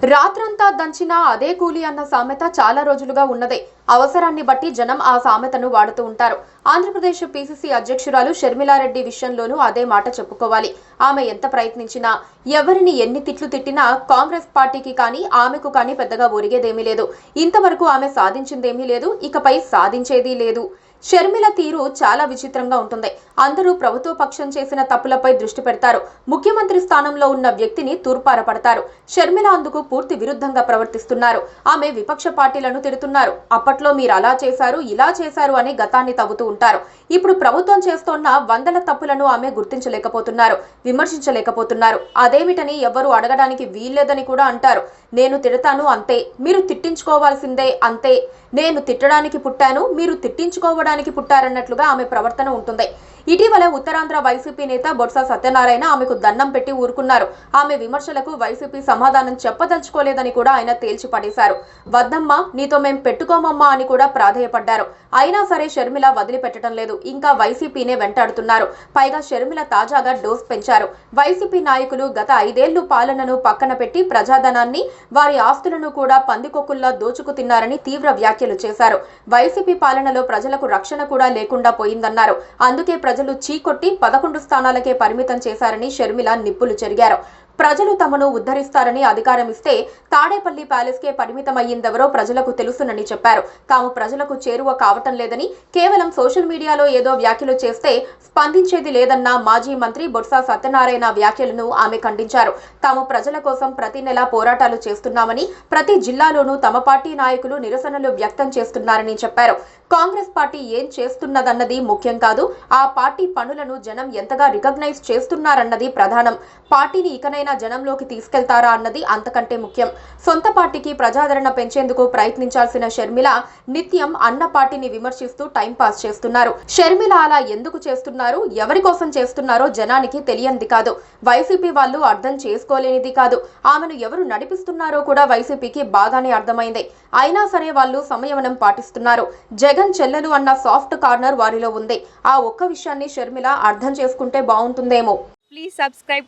రాత్రంతా దంచినా అదే కూలి అన్న సామెత చాలా రోజులుగా ఉన్నదే. అవసరాన్ని బట్టి జనం ఆ సామెతను వాడుతూ ఉంటారు. ఆంధ్రప్రదేశ్ పీసీసీ అధ్యక్షురాలు షర్మిలారెడ్డి విషయంలోనూ అదే మాట చెప్పుకోవాలి. ఆమె ఎంత ప్రయత్నించినా, ఎవరిని ఎన్ని తిట్లు తిట్టినా కాంగ్రెస్ పార్టీకి కానీ ఆమెకు కానీ పెద్దగా ఒరిగేదేమీ లేదు. ఇంతవరకు ఆమె సాధించిందేమీ లేదు, ఇకపై సాధించేదీ లేదు. షర్మిల తీరు చాలా విచిత్రంగా ఉంటుంది. అందరూ ప్రభుత్వ పక్షం చేసిన తప్పులపై దృష్టి పెడతారు. ముఖ్యమంత్రి స్థానంలో ఉన్న వ్యక్తిని తూర్పారపడతారు. షర్మిల అందుకు పూర్తి విరుద్ధంగా ప్రవర్తిస్తున్నారు. ఆమె విపక్ష పార్టీలను తిడుతున్నారు. అప్పట్లో మీరు అలా చేశారు, ఇలా చేశారు అని గతాన్ని తవ్వుతూ ఉంటారు. ఇప్పుడు ప్రభుత్వం చేస్తోన్న వందల తప్పులను ఆమె గుర్తించలేకపోతున్నారు, విమర్శించలేకపోతున్నారు. అదేమిటని ఎవ్వరూ అడగడానికి వీల్లేదని కూడా అంటారు. నేను తిడతాను అంతే, మీరు తిట్టించుకోవాల్సిందే అంతే. నేను తిట్టడానికి పుట్టాను, మీరు తిట్టించుకోవడానికి పుట్టారన్నట్లుగా ఆమె ప్రవర్తన ఉంటుంది. ఇటీవల ఉత్తరాంధ్ర వైసీపీ నేత బొత్స సత్యనారాయణ ఆమెకు దండం పెట్టి ఊరుకున్నారు. ఆమె విమర్శలకు వైసీపీ సమాధానం చెప్పదలుచుకోలేదని కూడా ఆయన తేల్చి పడేశారు. వద్దమ్మా, నీతో మేం పెట్టుకోమమ్మా అని కూడా ప్రాధేయపడ్డారు. అయినా సరే షర్మిల వదిలిపెట్టడం లేదు. ఇంకా వైసీపీనే వెంటాడుతున్నారు. పైగా షర్మిల తాజాగా డోస్ పెంచారు. వైసీపీ నాయకులు గత 5 ఏళ్లు పాలనను పక్కన పెట్టి ప్రజాధనాన్ని, వారి ఆస్తులను కూడా పందికొక్కుల్లా దోచుకు తిన్నారని తీవ్ర వ్యాఖ్యలు చేశారు. వైసీపీ పాలనలో ప్రజలకు రక్షణ కూడా లేకుండా పోయిందన్నారు. అందుకే ప్రజలు చీకొట్టి 11 స్థానాలకే పరిమితం చేశారని షర్మిల నిప్పులు చెరిగారు. ప్రజలు తమను ఉద్ధరిస్తారని అధికారం ఇస్తే తాడేపల్లి ప్యాలెస్ కే పరిమితమయ్యిందెవరో ప్రజలకు తెలుసునని చెప్పారు. తాము ప్రజలకు చేరువ కావటం లేదని, కేవలం సోషల్ మీడియాలో ఏదో వ్యాఖ్యలు చేస్తే స్పందించేది లేదన్న మాజీ మంత్రి బొత్స సత్యనారాయణ వ్యాఖ్యలను ఆమె ఖండించారు. తాము ప్రజల కోసం ప్రతి నెల పోరాటాలు చేస్తున్నామని, ప్రతి జిల్లాలోనూ తమ పార్టీ నాయకులు నిరసనలు వ్యక్తం చేస్తున్నారని చెప్పారు. కాంగ్రెస్ పార్టీ ఏం చేస్తున్నదన్నది ముఖ్యం కాదు, ఆ పార్టీ పనులను జనం ఎంతగా రికగ్నైజ్ చేస్తున్నారన్నది ప్రధానం. పార్టీని ఇకనైనా జనంలోకి తీసుకెళ్తారా అన్నది అంతకంటే ముఖ్యం. సొంత పార్టీకి ప్రజాదరణ పెంచేందుకు ప్రయత్నించాల్సిన షర్మిల నిత్యం అన్న పార్టీని విమర్శిస్తూ టైంపాస్ చేస్తున్నారు. షర్మిల అలా ఎందుకు చేస్తున్నారు, ఎవరి కోసం చేస్తున్నారో జనానికి తెలియంది కాదు. వైసీపీ వాళ్ళు అర్థం చేసుకోలేనిది కాదు. ఆమెను ఎవరు నడిపిస్తున్నారో కూడా వైసీపీకి బాగానే అర్థమైంది. అయినా సరే వాళ్ళు సంయమనం పాటిస్తున్నారు. జగన్ చెల్లెలు అన్న సాఫ్ట్ కార్నర్ వారిలో ఉంది. ఆ ఒక్క విషయాన్ని షర్మిల అర్థం చేసుకుంటే బాగుంటుందేమో. Please subscribe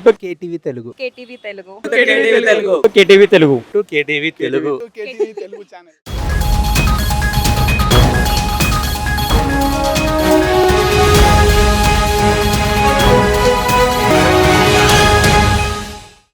to KTV Telugu. KTV Telugu. KTV Telugu channel.